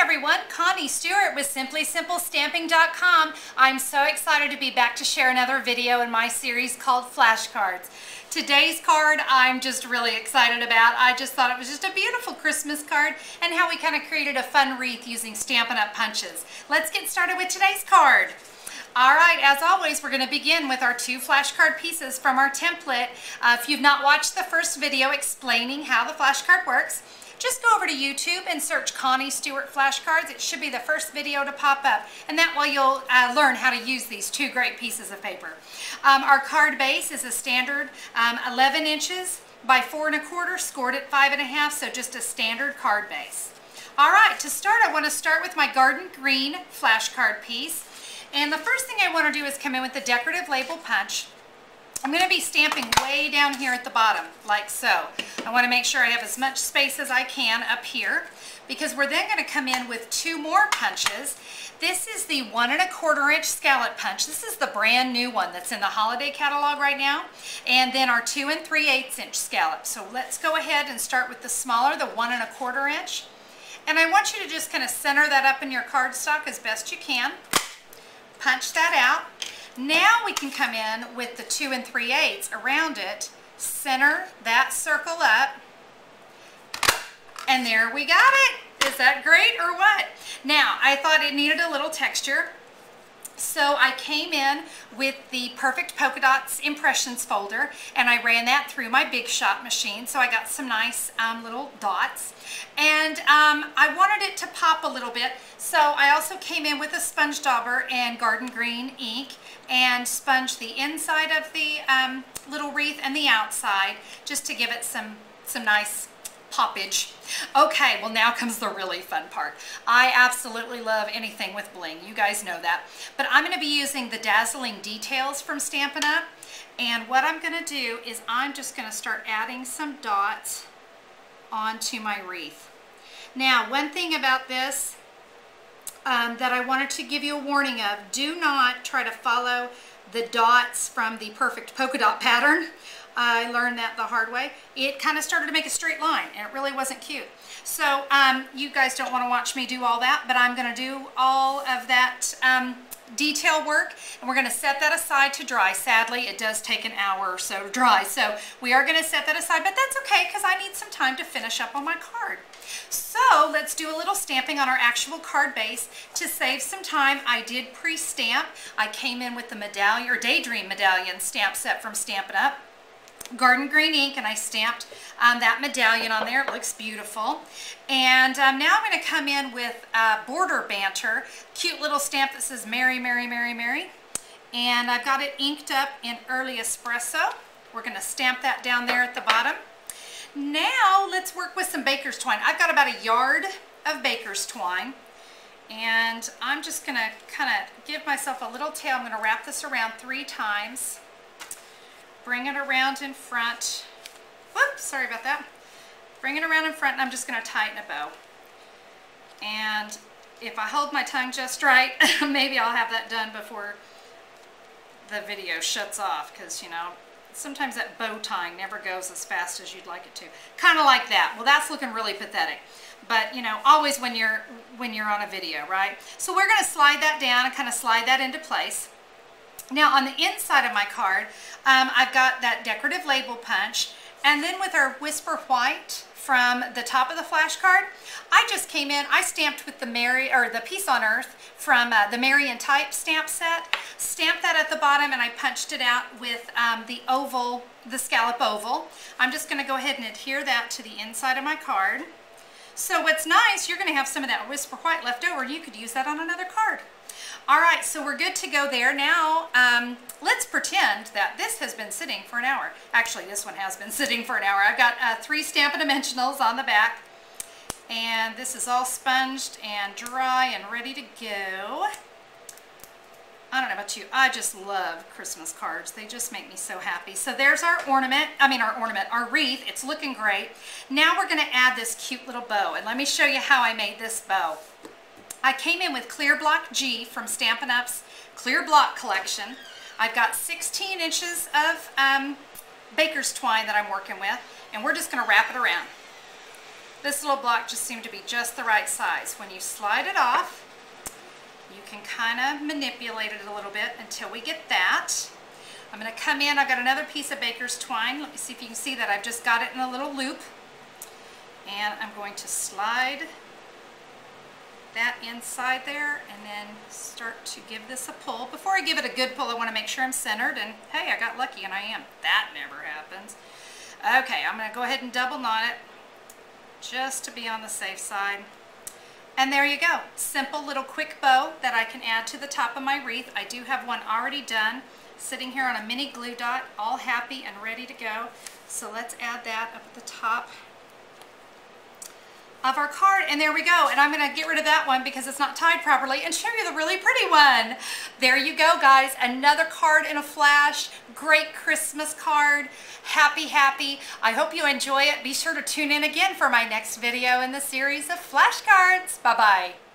everyone, Connie Stewart with SimplySimpleStamping.com. I'm so excited to be back to share another video in my series called Flashcards. Today's card I'm just really excited about. I just thought it was just a beautiful Christmas card and how we kind of created a fun wreath using Stampin' Up! Punches. Let's get started with today's card. All right, as always, we're going to begin with our two flashcard pieces from our template. If you've not watched the first video explaining how the flashcard works, just go over to YouTube and search Connie Stewart flashcards. It should be the first video to pop up, and that way you'll learn how to use these two great pieces of paper. Our card base is a standard 11 inches by 4 1/4, scored at 5 1/2, so just a standard card base. All right, to start, I want to start with my garden green flashcard piece. And the first thing I want to do is come in with the decorative label punch. I'm going to be stamping way down here at the bottom, like so. I want to make sure I have as much space as I can up here, because we're then going to come in with two more punches. This is the 1 1/4 inch scallop punch. This is the brand new one that's in the holiday catalog right now. And then our 2 3/8 inch scallop. So let's go ahead and start with the smaller, the 1 1/4 inch. And I want you to just kind of center that up in your cardstock as best you can. Punch that out. Now we can come in with the 2 3/8 around it, center that circle up, and there we got it. Is that great or what? Now, I thought it needed a little texture, so I came in with the Perfect Polka Dots Impressions folder, and I ran that through my Big Shot machine, so I got some nice little dots. And I wanted it to pop a little bit, so I also came in with a sponge dauber and garden green ink and sponged the inside of the little wreath and the outside, just to give it some nice poppage. Okay, well now comes the really fun part. I absolutely love anything with bling. You guys know that. But I'm going to be using the Dazzling Details from Stampin' Up! And what I'm going to do is I'm just going to start adding some dots onto my wreath. Now, one thing about this that I wanted to give you a warning of, do not try to follow the dots from the Perfect Polka Dot pattern. I learned that the hard way. It kind of started to make a straight line, and it really wasn't cute. So you guys don't want to watch me do all that, but I'm going to do all of that detail work, and we're going to set that aside to dry. Sadly, it does take an hour or so to dry, so we are going to set that aside, but that's okay because I need some time to finish up on my card. So let's do a little stamping on our actual card base. To save some time, I did pre-stamp. I came in with the medallion, or Daydream Medallion stamp set from Stampin' Up! Garden green ink, and I stamped that medallion on there. It looks beautiful. And now I'm going to come in with Border Banter, cute little stamp that says Merry, Merry, Merry, Merry. And I've got it inked up in Early Espresso. We're going to stamp that down there at the bottom. Now let's work with some baker's twine. I've got about a yard of baker's twine, and I'm just going to kind of give myself a little tail. I'm going to wrap this around 3 times. Bring it around in front. Whoops, sorry about that. Bring it around in front, and I'm just going to tighten a bow. And if I hold my tongue just right, maybe I'll have that done before the video shuts off, because, you know, sometimes that bow tying never goes as fast as you'd like it to. Kind of like that. Well, that's looking really pathetic. But, you know, always when you're on a video, right? So we're going to slide that down and kind of slide that into place. Now on the inside of my card, I've got that decorative label punch, and then with our Whisper White from the top of the flash card, I just came in, I stamped with the Peace on Earth from the Marion Type stamp set, stamped that at the bottom, and I punched it out with the scallop oval. I'm just going to go ahead and adhere that to the inside of my card. So what's nice, you're going to have some of that Whisper White left over, and you could use that on another card. All right, so we're good to go there. Now, let's pretend that this has been sitting for an hour. Actually, this one has been sitting for an hour. I've got 3 Stampin' Dimensionals on the back, and this is all sponged and dry and ready to go. I don't know about you, I just love Christmas cards. They just make me so happy. So there's our our wreath. It's looking great. Now we're going to add this cute little bow, and let me show you how I made this bow. I came in with Clear Block G from Stampin' Up's Clear Block collection. I've got 16 inches of baker's twine that I'm working with, and we're just going to wrap it around. This little block just seemed to be just the right size. When you slide it off, you can kind of manipulate it a little bit until we get that. I'm going to come in, I've got another piece of baker's twine. Let me see if you can see that. I've just got it in a little loop. And I'm going to slide that inside there and then start to give this a pull. Before I give it a good pull, I want to make sure I'm centered, and hey, I got lucky and I am. That never happens. Okay, I'm going to go ahead and double knot it just to be on the safe side. And there you go. Simple little quick bow that I can add to the top of my wreath. I do have one already done, sitting here on a mini glue dot, all happy and ready to go. So let's add that up at the top of our card, and there we go. And I'm going to get rid of that one because it's not tied properly and show you the really pretty one. There you go, guys. Another card in a flash. Great Christmas card. Happy, happy. I hope you enjoy it. Be sure to tune in again for my next video in the series of flashcards. Bye-bye.